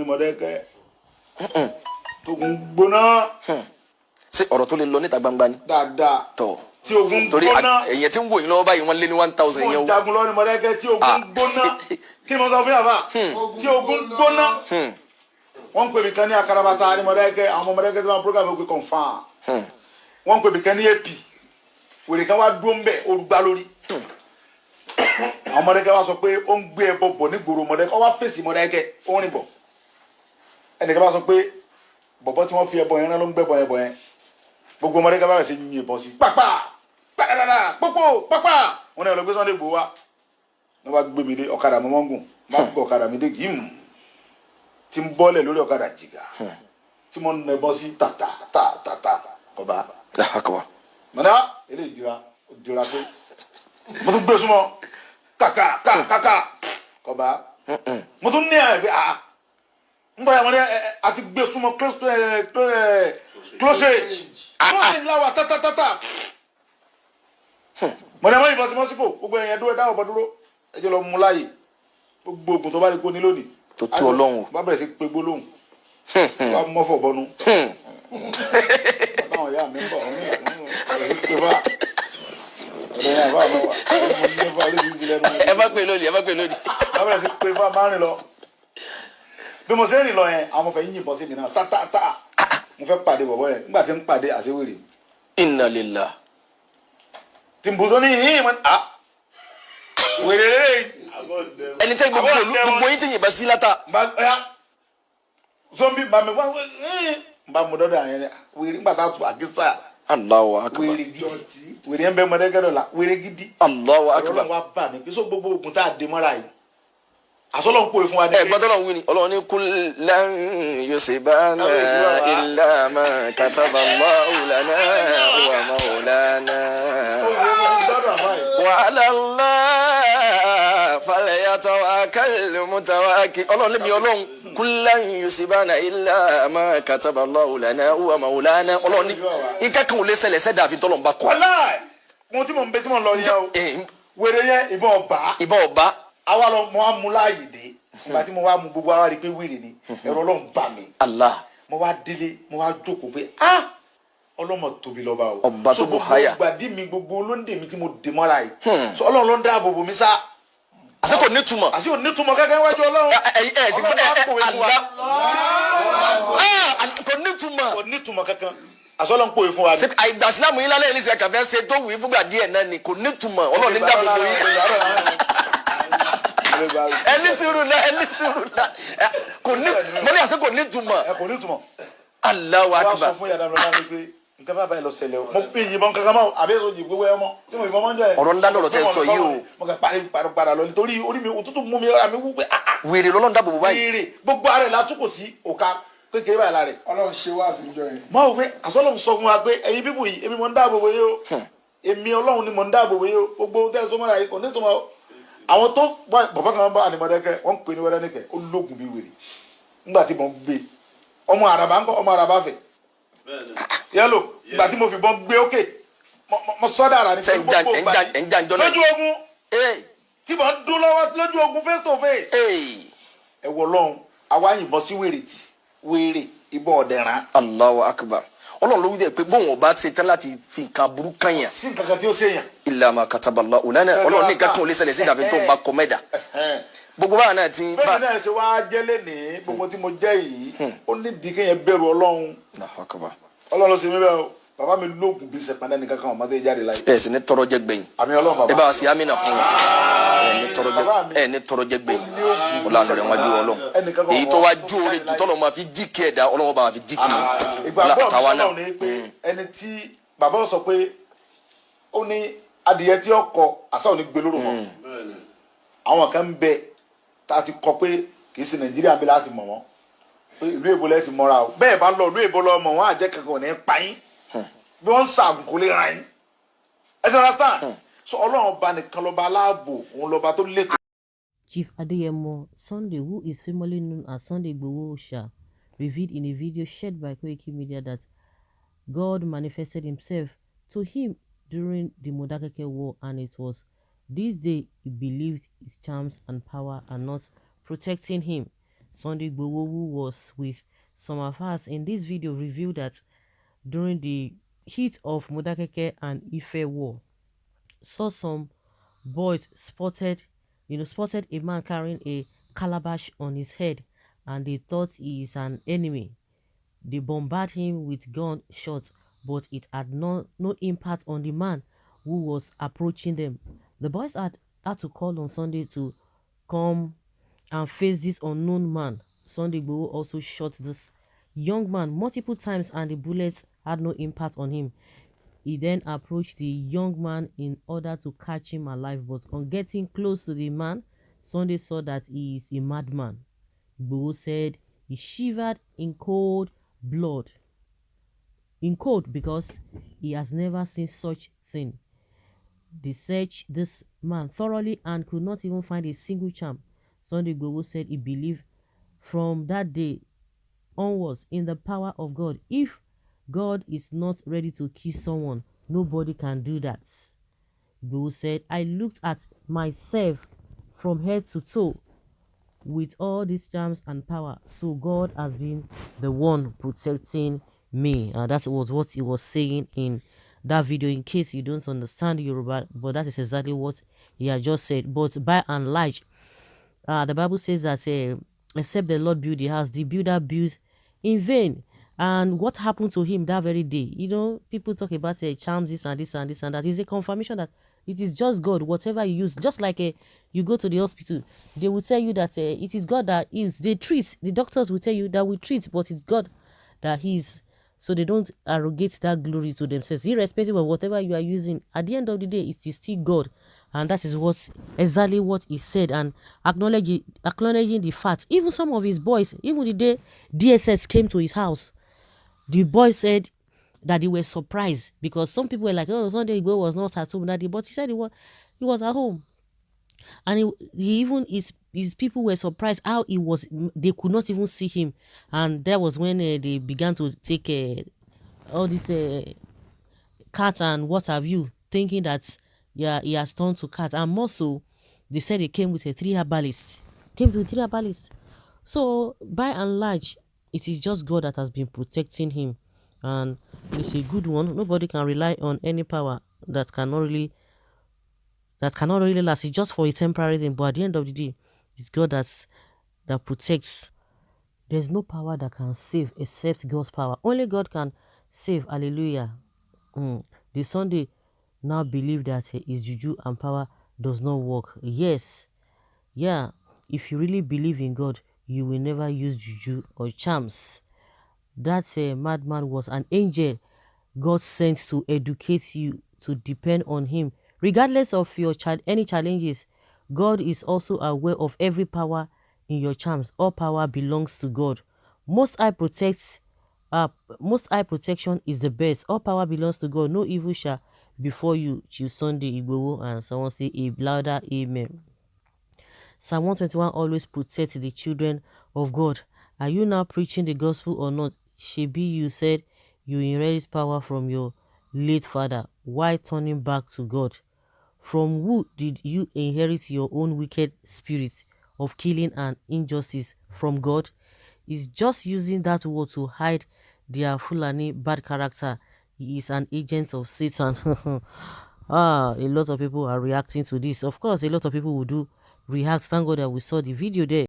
ní Mọ̀dákẹ́kẹ́ tó ń gbóná. ṣé ọ̀rọ̀ tó lè lọ níta gbangba ni. dáadáa tọ̀ tí ogun gbóná. torí ẹ̀yẹ tí ń wò yín lọ́wọ́ báyìí wọ́n lé ní 1000 yẹn o. mo jagun lọ ní Mọ̀dákẹ́kẹ́ tí ogun gbóná. kí ni mo sọ fún yàrá tí ogun gbóná. wọ́n ń pè mí kan ní akarabata ní Mọ̀dákẹ́kẹ́ àwọn ọmọ Mọ̀dákẹ́kẹ́ tí wọ́n program ó pé confam. wọ́n ń pè mí kan ní AP wèrè kan wá dúró ń bẹ̀ olùgbà lórí. àwọn Mọ̀dákẹ́kẹ́ wá sọ pé ó ń gbé ẹbọ bọ̀ nígboro Mọ̀dákẹ́kẹ́ ó wá fèsì Mọ̀dákẹ́kẹ́ ó ń rìn bọ̀. ẹnìkan bá sọ pé bọ̀bọ̀ tí wọ́n fi ẹbọ yẹn náà ló ń gbẹ́bọ ẹbọ yẹn gbogbo Mọ̀dákẹ́kẹ́ bá rẹ̀ sí yín ìbọn sí pápá pàdàdàdà pópó pápá wọn náà lọ gbé Sunday Igboho wá ní wàá gbé mi dé ọ̀kadà mọ́mọ́gùn máa fi ọ̀kadà mi dé gíìmù tí ń bọ́lẹ̀ lórí ọ̀kadà jìgà tí mo ń nà ẹbọn sí tàtà kọba mọ̀nà ilé ìdíra pé mo tún gbé súnmọ́ kàkà kọba mo tún ní ẹ̀ pé ń bọ̀ yà wọ́n ní àti gbé súnmọ́ closage láwà tátátátá mọ̀nà ẹ̀mọ́ ìbọn sí mọ́síkò gbogbo ẹ̀yẹn dúró dáwọ̀ bọ́ dúró ẹjọ́ lọ mú láàyè gbogbo ogun tó bá rí kó ní lónìí tó tú Ọlọ́run bá bẹ̀rẹ̀ sí pé gbólóhùn wá mọ́fọ̀ bọ́nú ọ̀nà ìyá mi ń bọ̀ ọ̀nà ìpè bá ọ̀dọ̀ yẹn àbá àmọ́ wà ẹ má pè lónìí bá bẹ̀rẹ̀ sí pé bá máa rìn lọ bí mo ṣe ń rìn lọ yẹn àwọn fẹ́ yìnbọn sí mi náà tátátá mo fẹ́ pàdé bọ̀bọ̀ yẹn nígbà tí ń pàdé àṣewèrè inna lillahi tí ń bùsọ ní yìnyín mọ́ wèrè ẹni tẹ́ gbogbo yín ti yìnbọn sí látà. zombi bàmí wá bá mo dọ́dọ̀ àyẹn wèrè nígbà tá a tún àgísà. Allahu akbar. wèrè gidi wèrè yẹn bẹ Mọ̀dákẹ́kẹ́ dọ̀ la wèrè gidi. Allahu akbar. Ọlọ́run wa bà mí pé so gbogbo ogun tá a dé mọ́ra yìí àsọlọ́run kò fún wa ní. ẹ gbọ́dọ̀ lọ́run wí ni Ọlọ́run ní kullan yusibana illa ma kataba Allahu lana wa maulana wa ala Allah falyatawakkalul mutawakkil. Ọlọ́run lébi Ọlọ́run kullan yusibana illa ma kataba Allahu lana wa maulana. Ọlọ́run ní nǹkan kan ò lè ṣẹlẹ̀ sẹ́dá àfi tọ́lọ́run bá kọ. wàláì mo tí mo ń bẹ tí mo ń lọ yẹn o wèrè yẹn ìbọn ọba àwa lọ mo wá mú láàyè dé nígbà tí mo wá mú gbogbo àwa rí i pé wèrè ni ẹ̀rọ Ọlọ́run bà mí. Allah. mo wá délé mo wá jókòó pé Ọlọ́mọ tóbi lọ́ba o. ọba tó bò háyà. so gbogbo gbàdí mi gbogbo olóńdè mi tí mo dè mọ́ra yìí so Ọlọ́run ló ń dáàbò bò mí sá. àṣé kò nítumọ̀. àṣé kò nítumọ̀ kankan wájú Ọlọ́run. kò nítumọ̀. kò nítumọ̀ kankan àṣọlọ́ ń pòye fún wa ni. àìgbà sílámù yín lálẹ́ ní sẹ́ka fẹ́ ṣe tó wù í fúgbà díẹ̀ náà ni kò nítumọ̀ Ọlọ́run ní dáàbò bò yín. ẹni sùúrù náà kò ní mo ní àṣẹ kò nítumọ̀. kò nítumọ̀. Allahu akbar. wọ́n sọ fún yàrá mi lọ́la pé nǹkan bá báyìí lọ ṣẹlẹ̀ o mo fi yìnbọn kankan mọ́ àbẹ́sọ̀ yìí gbogbo ẹ̀ mọ́ tí mo yìnbọn mọ́ ń jẹ́ ọ̀rọ̀ ńlá lọ̀rọ̀ tẹ́ sọ yìí o. mo kà padà lọ nítorí orí mi òtútù mú mi ọ̀rá mi wú pé wèrè lọ́lọ́run dáàbò bò báyìí. wèrè gbogbo ara ẹ̀ látúkò sí òka kékeré báyìí lára ẹ̀. Ọlọ́run ṣe wá sí ìjọ yẹn. mọ́ òwe àsọlọ́run sọ fún wa pé ẹ̀yin bíbù yìí èmi mọ̀ ń dáàbò bò yìí o èmi Ọlọ́run ni mọ̀ ń dáàbò bò yìí o gbogbo tẹ́ ẹ sọ mọ́ra yìí kò ní tó mọ́ àwọn tó bàbá kan bá Mọ̀dákẹ́kẹ́ wọ́n ń pè ní wẹ́rẹ́ nìkẹ́ ó lóògùn bí wèrè nígbà tí mo gbé ọmọ àràbà ńkọ́ ọmọ àràbà fẹ̀ yẹ́lò ìgbà tí mo fi bọ́n gbé ókè mo sọ́dà ara ní sẹ́yìn lójú ogun tí mo ń dún lọ́wọ́ lójú ogun face to face ẹ wọ lọ́hùn àwa yìnbọn sí wèrè tì wèrè ìbọn ọ̀dẹ̀rán. Allahu akbar. Ọlọ́run ló wí dẹ̀ pé bóun ọba ṣe tán láti fi nǹkan burú kan yàn. sí nǹkan kan tí ó ṣe yàn. illa ma kataballahu lana Ọlọ́run ní nǹkan kan ò lè ṣẹlẹ̀ sí ìdàbí tó ń bá kọ mẹ́dà. gbogbo báwa náà ti. bẹ́ẹ̀ ni náà ṣe wá jẹ́lé ní gbogbo tí mo jẹ́ yìí ó ní di kéèyàn bẹ̀rù Ọlọ́run. Ọlọ́run ló ṣe mí bẹ́ẹ̀ o bàbá mi lóògùn bí sẹpẹ́ndẹ́ nìkan kan ọmọdé jáde láyé. ẹ sì ní tọrọ jẹ gbẹ̀yìn. àmì Ọlọ́run bàbá. ẹ bá wa sí amínà fún wa ẹ ní tọrọ jẹ gbẹ̀yìn Ọlọ́run rẹ wájú Ọlọ́run èyí tó wá jó oore jù tọ́lọ́ máa fi jí kí ẹ̀dá Ọlọ́run bá wa fi jí kí ìgbàgbọ́ Ọlọ́run ni pé ẹni tí bàbá sọ pé ó ní adìyẹ tí ó kọ àṣà ò ní gbé lóru mọ́ àwọn kan ń bẹ tá a ti kọ pé kì í ṣe Nàìjíríà bí láti mọ̀ wọ́n pé ìlú èbó lẹ́ ti mọ́ra o bẹ́ẹ̀ bá lọ ìlú èbó lọ mọ̀ wọ́n àjẹ́ kankan ò ní pa yín bí wọ́n ń ṣàgùn kò lè ra yín ẹ ti understand so Ọlọ́run ọba nìkan lọ́ba aláàbò òun lọ́ba tó lè. Chief Adeyemo Sunday, who is formerly known as Sunday Igboho Oòṣà, revealed in a video shared by Koiki Media that God manifested himself to him during the Mọdákẹ́kẹ́ war, and it was this day he believed his charms and power are not protecting him. Sunday Igboho, who was with some of us in this video, revealed that during the heat of Modakeke and Ife war, saw some boys spotted a man carrying a calabash on his head, and they thought he is an enemy. They bombarded him with gunshots, but it had no impact on the man who was approaching them. The boys had to call on Sunday to come and face this unknown man. Sunday Igboho also shot this young man multiple times, and the bullets had no impact on him. He then approached the young man in order to catch him alive, but on getting close to the man, Sunday saw that he is a madman. Igboho said he shivered in cold blood. In cold, because he has never seen such thing. They searched this man thoroughly and could not even find a single charm. Sunday Igboho said he believed from that day onwards in the power of God. If God is not ready to kill someone, nobody can do that. Igboho said, I looked at myself from head to toe with all these charms and power, so God has been the one protecting me. And that was what he was saying in that video, in case you don't understand Yoruba, but that is exactly what he had just said. But by and large, the Bible says that except the Lord build the house, the builder builds in vain. And what happened to him that very day? People talk about charms, this and this and this and that. It's a confirmation that it is just God, whatever you use. Just like you go to the hospital, they will tell you that it is God that heals. They treat. The doctors will tell you that we treat, but it's God that heals. So they don't arrogate that glory to themselves, irrespective of whatever you are using. At the end of the day, it is still God, and that is exactly what he said, and acknowledging the fact. Even some of his boys, even the day DSS came to his house, the boys said that they were surprised, because some people were like, "Oh, Sunday Igboho was not at home that day," but he said he was at home, and even his people were surprised how they could not even see him. And that was when they began to take all this cat and what have you, thinking that he has turned to cat. And more so, they said he came with a 3 herbalists. So by and large, it is just God that has been protecting him, and it's a good one. Nobody can rely on any power that cannot really last. It's just for a temporary thing, but at the end of the day, it's God that protects. There's no power that can save except God's power. Only God can save. Hallelujah. The Sunday now believe that his juju and power does not work. Yes. Yeah. If you really believe in God, you will never use juju or charms. That madman was an angel God sent to educate you to depend on him. Regardless of your any challenges, God is also aware of every power in your charms. All power belongs to God. Most High protection is the best. All power belongs to God. No evil shall befall you. Chief Sunday Igboho, and someone say a louder amen. Psalm 121 always protects the children of God. Are you now preaching the gospel or not? Shebi, you said you inherit power from your late father. Why turning back to God? From who did you inherit your own wicked spirit of killing and injustice? From God? Is just using that word to hide their Fulani bad character. He is an agent of Satan. A lot of people are reacting to this. Of course, a lot of people will do react. Thank God that we saw the video there.